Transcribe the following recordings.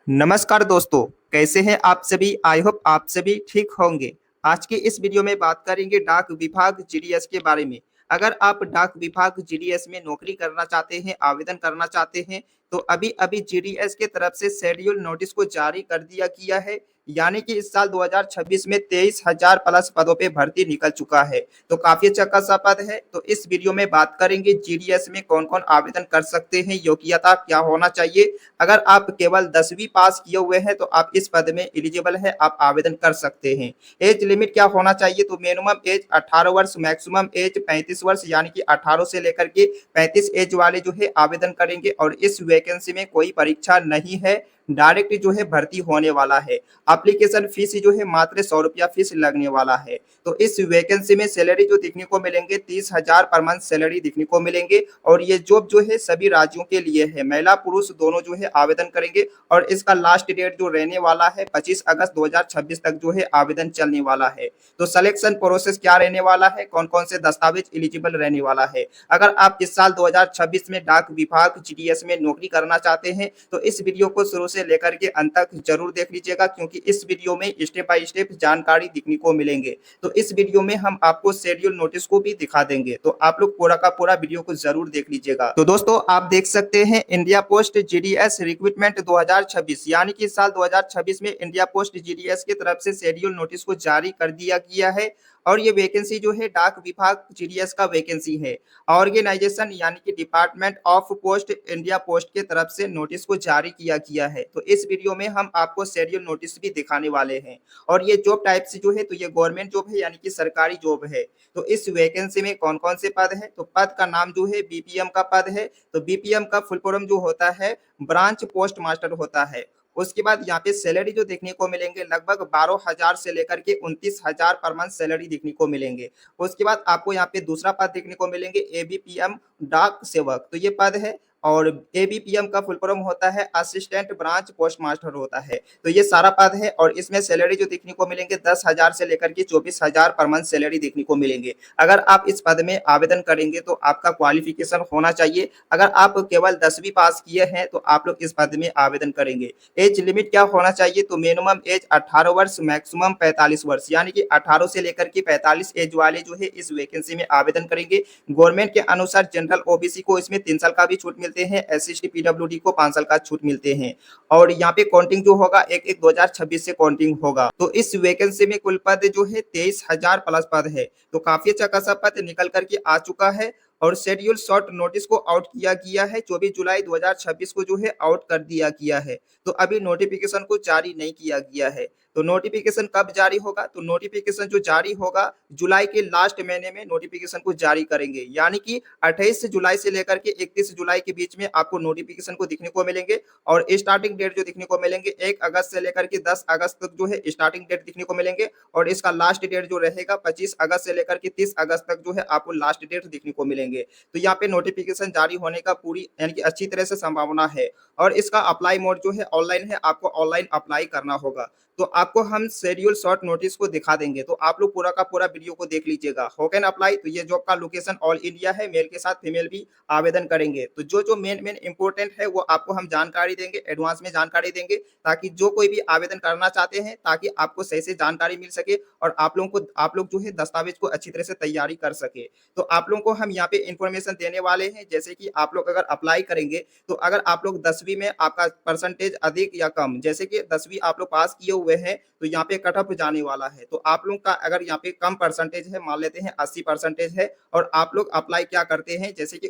नमस्कार दोस्तों, कैसे हैं आप सभी? आई होप आप सभी ठीक होंगे। आज के इस वीडियो में बात करेंगे डाक विभाग जीडीएस के बारे में। अगर आप डाक विभाग जीडीएस में नौकरी करना चाहते हैं, आवेदन करना चाहते हैं, तो अभी-अभी जीडीएस के तरफ से शेड्यूल नोटिस को जारी कर दिया गया है। यानी कि इस साल 2026 में 23,000 प्लस पदों पे भर्ती निकल चुका है। तो काफी अच्छा खासा पद है। तो इस वीडियो में बात करेंगे जीडीएस में कौन-कौन आवेदन कर सकते हैं, योग्यता क्या होना चाहिए। अगर आप केवल 10वीं पास किए हुए हैं तो आप इस पद में एलिजिबल है, आप आवेदन कर सकते हैं। एज लिमिट क्या होना चाहिए? तो मिनिमम एज 18 वर्ष, मैक्सिमम एज 35 वर्ष, यानी कि 18 से लेकर के 35 एज वाले जो है आवेदन करेंगे। और इस वैकेंसी में कोई परीक्षा नहीं है, डायरेक्ट जो है भर्ती होने वाला है। एप्लीकेशन फीस जो है मात्र 100 रुपया फीस लगने वाला है। तो इस वैकेंसी में सैलरी जो देखने को मिलेंगे 30,000 पर मंथ सैलरी देखने को मिलेंगे। और ये जॉब जो है सभी राज्यों के लिए है, महिला पुरुष दोनों जो है आवेदन करेंगे। और इसका लास्ट डेट जो रहने वाला है 25 अगस्त 2026 तक जो है आवेदन चलने वाला है। तो सिलेक्शन प्रोसेस क्या रहने वाला है, कौन कौन से दस्तावेज एलिजिबल रहने वाला है। अगर आप इस साल 2026 में डाक विभाग जीडीएस में नौकरी करना चाहते हैं तो इस वीडियो को शुरू से लेकर के अंत तक जरूर देख लीजिएगा, क्योंकि इस वीडियो में स्टेप बाय स्टेप जानकारी देखने को मिलेंगे। तो इस वीडियो में हम आपको शेड्यूल नोटिस को भी दिखा देंगे, तो आप लोग पूरा का पूरा वीडियो को जरूर देख लीजिएगा। तो दोस्तों आप देख सकते हैं इंडिया पोस्ट जीडीएस रिक्रूटमेंट 2026, यानी कि साल 2026 में इंडिया पोस्ट जीडीएस की तरफ से शेड्यूल नोटिस को जारी कर दिया गया है। और ये वैकेंसी जो है डाक विभाग जीडीएस का वैकेंसी है। ऑर्गेनाइजेशन यानी कि department of post India post के तरफ से नोटिस को जारी किया गया है। तो इस वीडियो में हम आपको शेड्यूल नोटिस भी दिखाने वाले हैं। और ये जॉब टाइप से जो है तो ये गवर्नमेंट जॉब है, यानी कि सरकारी जॉब है। तो इस वैकेंसी में कौन कौन से पद है? तो पद का नाम जो है बीपीएम का पद है। तो बीपीएम का फुल फॉर्म जो होता है ब्रांच पोस्ट मास्टर होता है। उसके बाद यहाँ पे सैलरी जो देखने को मिलेंगे लगभग 12,000 से लेकर के 29,000 पर मंथ सैलरी देखने को मिलेंगे। उसके बाद आपको यहाँ पे दूसरा पद देखने को मिलेंगे एबीपीएम डाक सेवक, तो ये पद है। और एबीपीएम का फुल फॉर्म होता है असिस्टेंट ब्रांच पोस्ट मास्टर होता है। तो ये सारा पद है। और इसमें सैलरी जो देखने को मिलेंगे 10,000 से लेकर के 24,000 पर मंथ सैलरी देखने को मिलेंगे। अगर आप इस पद में आवेदन करेंगे तो आपका क्वालिफिकेशन होना चाहिए। अगर आप केवल 10वीं पास किए हैं तो आप लोग इस पद में आवेदन करेंगे। एज लिमिट क्या होना चाहिए? तो मिनिमम एज 18 वर्ष, मैक्सिमम 45 वर्ष, यानी कि 18 से लेकर के 45 एज वाले जो है इस वैकेंसी में आवेदन करेंगे। गवर्नमेंट के अनुसार जनरल ओबीसी को इसमें 3 साल का भी छूट मिलते हैं, एससी पीडब्ल्यूडी को 5 साल का छूट मिलते हैं। और यहाँ पे काउंटिंग जो होगा 1/1/2026 से काउंटिंग होगा। तो इस वैकेंसी में कुल पद जो है 23,000 प्लस पद है। तो काफी अच्छा खासा पद निकल करके आ चुका है। और शेड्यूल शॉर्ट नोटिस को आउट किया गया है, 24 जुलाई 2026 को जो है आउट कर दिया गया है। तो अभी नोटिफिकेशन को जारी नहीं किया गया है। तो नोटिफिकेशन कब जारी होगा? तो नोटिफिकेशन जो जारी होगा जुलाई के लास्ट महीने में नोटिफिकेशन को जारी करेंगे, यानी कि 28 जुलाई से लेकर के 31 जुलाई के बीच में आपको नोटिफिकेशन को देखने को मिलेंगे। और स्टार्टिंग डेट जो देखने को मिलेंगे 1 अगस्त से लेकर के 10 अगस्त तक जो है स्टार्टिंग डेट देखने को मिलेंगे। और इसका लास्ट डेट जो रहेगा 25 अगस्त से लेकर के 30 अगस्त तक जो है आपको लास्ट डेट देखने को मिलेंगे। तो यहाँ पे नोटिफिकेशन जारी होने का पूरी यानी कि अच्छी तरह से संभावना है। और इसका अप्लाई मोड जो है ऑनलाइन है, आपको ऑनलाइन अप्लाई करना होगा। तो आपको हम शेड्यूल शॉर्ट नोटिस को दिखा देंगे, तो आप लोग पूरा का पूरा वीडियो को देख लीजिएगा। How can apply? तो ये जॉब का लोकेशन ऑल इंडिया है, मेल के साथ फीमेल भी आवेदन करेंगे। तो जो जो मेन मेन इंपॉर्टेंट है वो आपको हम जानकारी देंगे, एडवांस में जानकारी देंगे, ताकि जो कोई भी आवेदन करना चाहते हैं ताकि आपको सही से जानकारी मिल सके। और आप लोग जो है दस्तावेज को अच्छी तरह से तैयारी कर सके। तो आप लोगों को हम यहाँ पे इंफॉर्मेशन देने वाले हैं, जैसे कि आप लोग अगर अप्लाई करेंगे तो अगर आप लोग 10वीं में आपका परसेंटेज अधिक या कम, जैसे कि 10वीं आप लोग पास किए हुए हैं तो यहाँ पे कट ऑफ जाने वाला है। तो आप लोग का अगर यहाँ पे कम परसेंटेज है, मान लेते हैं 80% है, और आप लोग अप्लाई क्या करते हैं, जैसे कि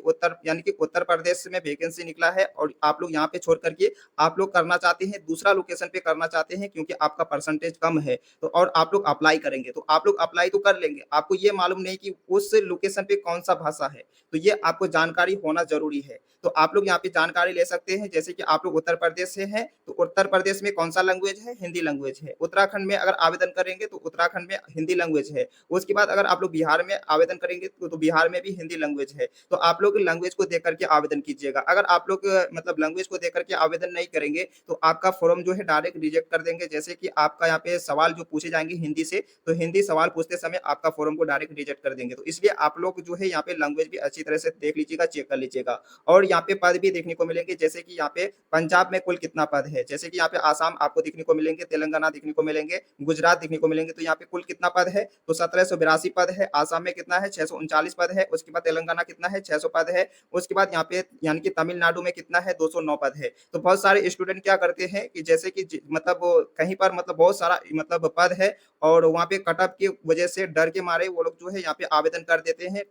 उत्तर प्रदेश में वैकेंसी निकला है और आप लोग यहाँ पे छोड़ करके आप लोग करना चाहते हैं दूसरा लोकेशन पे करना चाहते हैं क्योंकि आपका परसेंटेज कम है। तो और आप लोग अप्लाई करेंगे तो आप लोग अप्लाई तो कर लेंगे, आपको ये मालूम नहीं कि उस लोकेशन पे कौन सा भाषा है। तो ये आपको जानकारी होना जरूरी है। तो आप लोग यहाँ पे जानकारी ले सकते हैं, जैसे कि आप लोग उत्तर प्रदेश से हैं तो उत्तर प्रदेश में कौन सा लैंग्वेज है? हिंदी लैंग्वेज है। उत्तराखंड में अगर आवेदन करेंगे तो उत्तराखंड में हिंदी लैंग्वेज है। उसके बाद अगर आप लोग बिहार में आवेदन करेंगे तो बिहार में भी हिंदी लैंग्वेज है। तो आप लोग लैंग्वेज को देख करके आवेदन कीजिएगा। अगर आप लोग मतलब लैंग्वेज को देख करके आवेदन नहीं करेंगे तो आपका फॉर्म जो है डायरेक्ट रिजेक्ट कर देंगे। जैसे कि आपका यहाँ पे सवाल जो पूछे जाएंगे हिंदी से, तो हिंदी सवाल पूछते समय आपका फॉर्म को डायरेक्ट रिजेक्ट कर देंगे। तो इसलिए आप लोग जो है यहाँ पे लैंग्वेज भी अच्छी अच्छी तरह से देख लीजिएगा, चेक कर लीजिएगा। और यहाँ पे पद भी देखने को मिलेंगे, जैसे कि यहाँ पे पंजाब में कुल कितना पद है, जैसे कि यहाँ पे आसाम आपको देखने को मिलेंगे, तेलंगाना देखने को मिलेंगे, गुजरात देखने को मिलेंगे। तो यहाँ पे कुल कितना पद है, तो 1782 पद है। आसाम में कितना है, 639 पद है। उसके बाद तेलंगाना कितना है, 600 पद है। उसके बाद यहाँ पे यानी कि तमिलनाडु में कितना है, 209 पद है। तो बहुत सारे स्टूडेंट क्या करते हैं कि जैसे कि मतलब कहीं पर मतलब बहुत सारा मतलब पद है और वहाँ पे कट ऑफ की वजह से डर के मारे वो लोग जो है यहाँ पे आवेदन कर देते हैं,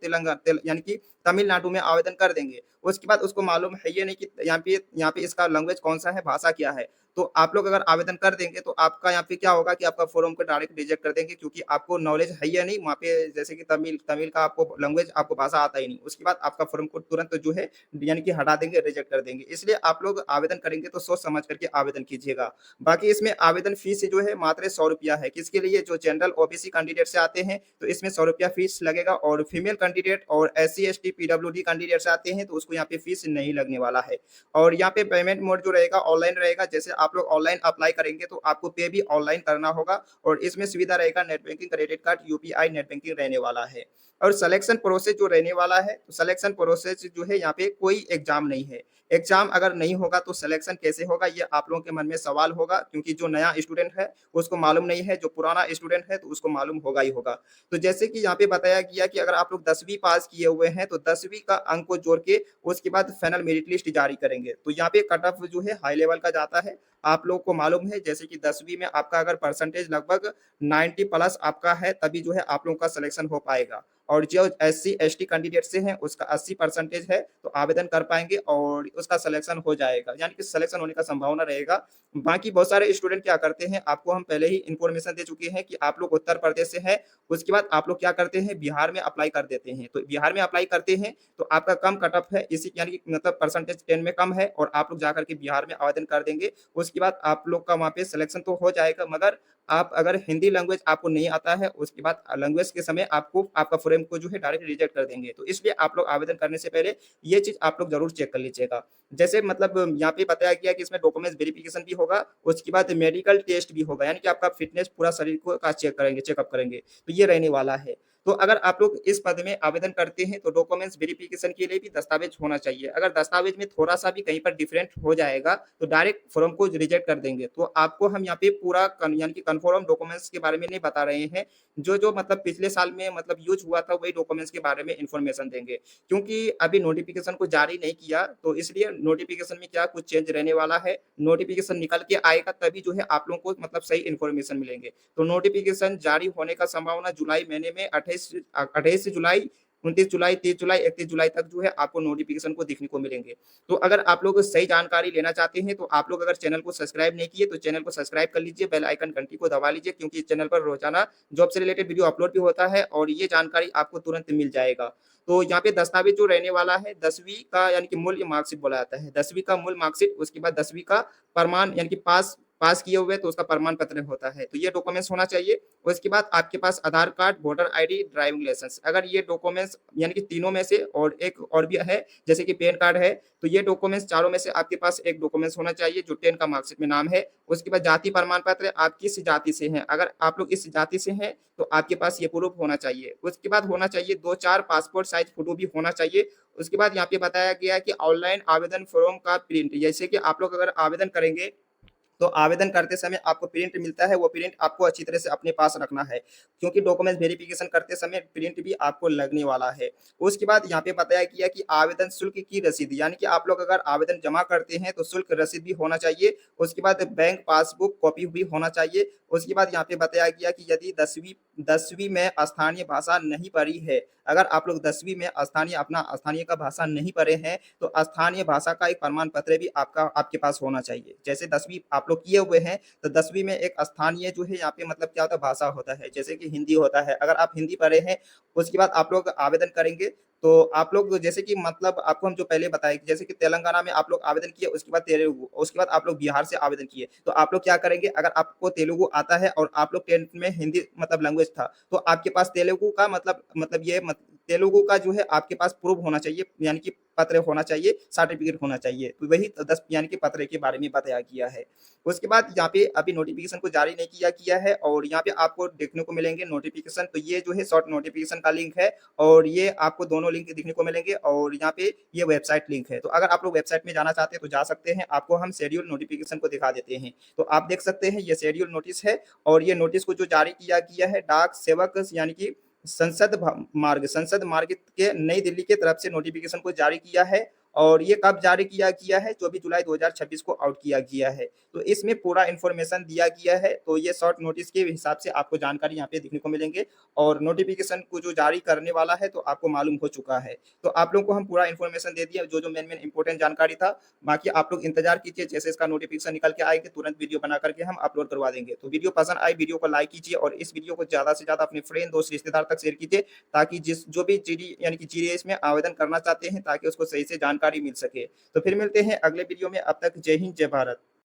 यानी कि तमिलनाडु में आवेदन कर देंगे। उसके बाद उसको मालूम है ये नहीं कि यहाँ पे इसका लैंग्वेज कौन सा है, भाषा क्या है। तो आप लोग अगर आवेदन कर देंगे तो आपका यहाँ पे क्या होगा कि आपका फॉर्म को डायरेक्ट रिजेक्ट कर देंगे, क्योंकि आपको नॉलेज है या नहीं वहाँ पे, जैसे कि तमिल तमिल का आपको लैंग्वेज, आपको भाषा आता ही नहीं। उसके बाद आपका फॉर्म को तुरंत जो है यानी कि हटा देंगे, रिजेक्ट कर देंगे। इसलिए आप लोग आवेदन करेंगे तो सोच समझ करके आवेदन कीजिएगा। बाकी इसमें आवेदन फीस जो है मात्र 100 रुपया है। किसके लिए, जो जनरल ओबीसी कैंडिडेट से आते हैं तो इसमें 100 रुपया फीस लगेगा, और फीमेल कैंडिडेट और SC ST PWD कैंडिडेट से आते हैं तो उसको यहाँ पे फीस नहीं लगने वाला है। और यहाँ पे पेमेंट मोड जो रहेगा ऑनलाइन रहेगा। जैसे आप लोग ऑनलाइन अप्लाई करेंगे तो आपको पे भी ऑनलाइन करना होगा, और इसमें सुविधा रहेगा net banking, credit card, UPI net banking रहने वाला है। और सिलेक्शन प्रोसेस जो रहने वाला है, तो सिलेक्शन प्रोसेस जो है यहाँ पे कोई एग्जाम नहीं है। एग्जाम अगर नहीं होगा तो सिलेक्शन कैसे होगा, ये आप लोगों के मन में सवाल होगा, क्योंकि जो नया स्टूडेंट है उसको मालूम नहीं है, जो पुराना स्टूडेंट है तो उसको मालूम होगा ही होगा। तो जैसे कि यहाँ पे बताया गया कि अगर आप लोग 10वीं पास किए हुए हैं तो 10वीं का अंक को जोड़ के उसके बाद फाइनल मेरिट लिस्ट जारी करेंगे। तो यहाँ पे कट ऑफ जो है हाई लेवल का जाता है। आप लोग को मालूम है जैसे कि 10वीं में आपका अगर परसेंटेज लगभग 90 प्लस आपका है तभी जो है आप लोगों का सिलेक्शन हो पाएगा। और जो SC ST कैंडिडेट से हैं उसका 80% है तो आवेदन कर पाएंगे और उसका सिलेक्शन हो जाएगा, यानी कि सिलेक्शन होने का संभावना रहेगा। बाकी बहुत सारे स्टूडेंट क्या करते हैं, आपको हम पहले ही इंफॉर्मेशन दे चुके हैं कि आप लोग उत्तर प्रदेश से हैं, उसके बाद आप लोग क्या करते हैं, बिहार में अप्लाई कर देते हैं। तो बिहार में अप्लाई करते हैं तो आपका कम कट ऑफ है, इसी यानी कि मतलब परसेंटेज 10 में कम है, और आप लोग जाकर के बिहार में आवेदन कर देंगे। उसके बाद आप लोग का वहाँ पे सिलेक्शन तो हो जाएगा, मगर आप अगर हिंदी लैंग्वेज आपको नहीं आता है उसके बाद लैंग्वेज के समय आपको आपका फ्रेम को जो है डायरेक्ट रिजेक्ट कर देंगे। तो इसलिए आप लोग आवेदन करने से पहले ये चीज आप लोग जरूर चेक कर लीजिएगा। जैसे मतलब यहाँ पे बताया गया कि इसमें डॉक्यूमेंट्स वेरिफिकेशन भी होगा, उसके बाद मेडिकल टेस्ट भी होगा, यानी कि आपका फिटनेस पूरा शरीर को का चेक करेंगे, चेकअप करेंगे। तो ये रहने वाला है। तो अगर आप लोग इस पद में आवेदन करते हैं तो डॉक्यूमेंट्स वेरिफिकेशन के लिए भी दस्तावेज होना चाहिए। अगर दस्तावेज में थोड़ा सा भी कहीं पर डिफरेंट हो जाएगा तो डायरेक्ट फॉर्म को रिजेक्ट कर देंगे। तो आपको हम यहाँ पे पूरा यानी कि कन्फर्म डॉक्यूमेंट्स के बारे में नहीं बता रहे हैं, जो जो मतलब पिछले साल में मतलब यूज हुआ था वही डॉक्यूमेंट्स के बारे में इंफॉर्मेशन देंगे, क्योंकि अभी नोटिफिकेशन को जारी नहीं किया तो इसलिए नोटिफिकेशन में क्या कुछ चेंज रहने वाला है। नोटिफिकेशन निकल के आएगा तभी जो है आप लोगों को मतलब सही इन्फॉर्मेशन मिलेंगे। तो नोटिफिकेशन जारी होने का संभावना जुलाई महीने में 28 जुलाई, 29 जुलाई, 30 जुलाई, 31 जुलाई तक जो है आपको नोटिफिकेशन को देखने को मिलेंगे। तो अगर आप लोग सही जानकारी लेना चाहते हैं तो आप लोग अगर चैनल को सब्सक्राइब नहीं किए तो चैनल को सब्सक्राइब कर लीजिए, बेल आइकन घंटी को दबा लीजिए, क्योंकि इस चैनल पर रोजाना जॉब से रिलेटेड वीडियो अपलोड भी होता है और ये जानकारी आपको तुरंत मिल जाएगा। तो यहाँ पे दस्तावेज जो रहने वाला है 10वीं का यानी कि मूल्य मार्कशीट बोला जाता है, 10वीं का मूल मार्कशीट, उसके बाद 10वीं का प्रमाण यानी कि पास पास किए हुए तो उसका प्रमाण पत्र होता है, तो ये डॉक्यूमेंट्स होना चाहिए। उसके बाद आपके पास Aadhaar card, voter ID, driving licence, अगर ये डॉक्यूमेंट्स यानी कि तीनों में से और एक और भी है जैसे कि पैन कार्ड है, तो ये डॉक्यूमेंट्स चारों में से आपके पास एक डॉक्यूमेंट्स होना चाहिए जो 10 का मार्कशीट में नाम है। उसके बाद जाति प्रमाण पत्र, आप किस जाति से हैं, अगर आप लोग इस जाति से हैं तो आपके पास ये प्रूफ होना चाहिए। उसके बाद होना चाहिए 2-4 पासपोर्ट साइज फोटो भी होना चाहिए। उसके बाद यहाँ पे बताया गया है कि ऑनलाइन आवेदन फॉर्म का प्रिंट, जैसे कि आप लोग अगर आवेदन करेंगे तो आवेदन करते समय आपको प्रिंट मिलता है, वो प्रिंट आपको अच्छी तरह से अपने पास रखना है, क्योंकि डॉक्यूमेंट वेरिफिकेशन करते समय प्रिंट भी आपको लगने वाला है। उसके बाद यहाँ पे बताया गया कि आवेदन शुल्क की रसीद, यानी कि आप लोग अगर आवेदन जमा करते हैं तो शुल्क रसीद भी होना चाहिए। उसके बाद बैंक पासबुक कॉपी भी होना चाहिए। उसके बाद यहाँ पे बताया गया कि यदि 10वीं में स्थानीय भाषा नहीं पढ़ी है, अगर आप लोग 10वीं में स्थानीय का भाषा नहीं पढ़े हैं तो स्थानीय भाषा का एक प्रमाण पत्र भी आपके पास होना चाहिए। जैसे 10वीं आप लोग किए हुए हैं तो 10वीं में एक स्थानीय जो है यहाँ पे मतलब क्या होता है, भाषा होता है, जैसे कि हिंदी होता है। अगर आप हिंदी पढ़े हैं उसके बाद आप लोग आवेदन करेंगे तो आप लोग जैसे कि मतलब आपको हम जो पहले बताए जैसे कि तेलंगाना में आप लोग आवेदन किए, उसके बाद तेलुगु, उसके बाद आप लोग बिहार से आवेदन किए, तो आप लोग क्या करेंगे, अगर आपको तेलुगु आता है और आप लोग 10th में हिंदी मतलब लैंग्वेज था तो आपके पास तेलुगु का मतलब तेलुगु का जो है आपके पास प्रूफ होना चाहिए, यानी कि पत्र होना चाहिए, सर्टिफिकेट होना चाहिए। तो वही 10 यानी कि पत्र के बारे में बताया गया है। उसके बाद यहाँ पे अभी नोटिफिकेशन को जारी नहीं किया गया है और यहाँ पे आपको देखने को मिलेंगे नोटिफिकेशन। तो ये जो है शॉर्ट नोटिफिकेशन का लिंक है और ये आपको दोनों लिंक देखने को मिलेंगे और यहाँ पे ये वेबसाइट लिंक है। तो अगर आप लोग वेबसाइट में जाना चाहते हैं तो जा सकते हैं। आपको हम शेड्यूल नोटिफिकेशन को दिखा देते हैं। तो आप देख सकते हैं ये शेड्यूल नोटिस है और ये नोटिस को जो जारी किया गया है डाक सेवक यानी कि संसद मार्ग के नई दिल्ली की तरफ से नोटिफिकेशन को जारी किया है और ये कब जारी किया गया है, 24 जुलाई 2026 को आउट किया गया है। तो इसमें पूरा इन्फॉर्मेशन दिया गया है। तो ये शॉर्ट नोटिस के हिसाब से आपको जानकारी यहाँ पे देखने को मिलेंगे और नोटिफिकेशन को जो जारी करने वाला है तो आपको मालूम हो चुका है। तो आप लोगों को हम पूरा इन्फॉर्मेशन दे दिया, जो मेन इंपॉर्टेंट जानकारी था। बाकी आप लोग इंतजार कीजिए, जैसे इसका नोटिफिकेशन निकल के आएगा तुरंत वीडियो बना करके हम अपलोड करवा देंगे। तो वीडियो पसंद आए वीडियो को लाइक कीजिए और इस वीडियो को ज्यादा से ज्यादा अपने फ्रेंड, दोस्त, रिश्तेदार तक शेयर कीजिए ताकि जो भी जीडी यानी कि जीडीएस में आवेदन करना चाहते हैं ताकि उसको सही से जानकारी मिल सके। तो फिर मिलते हैं अगले वीडियो में। अब तक जय हिंद, जय भारत।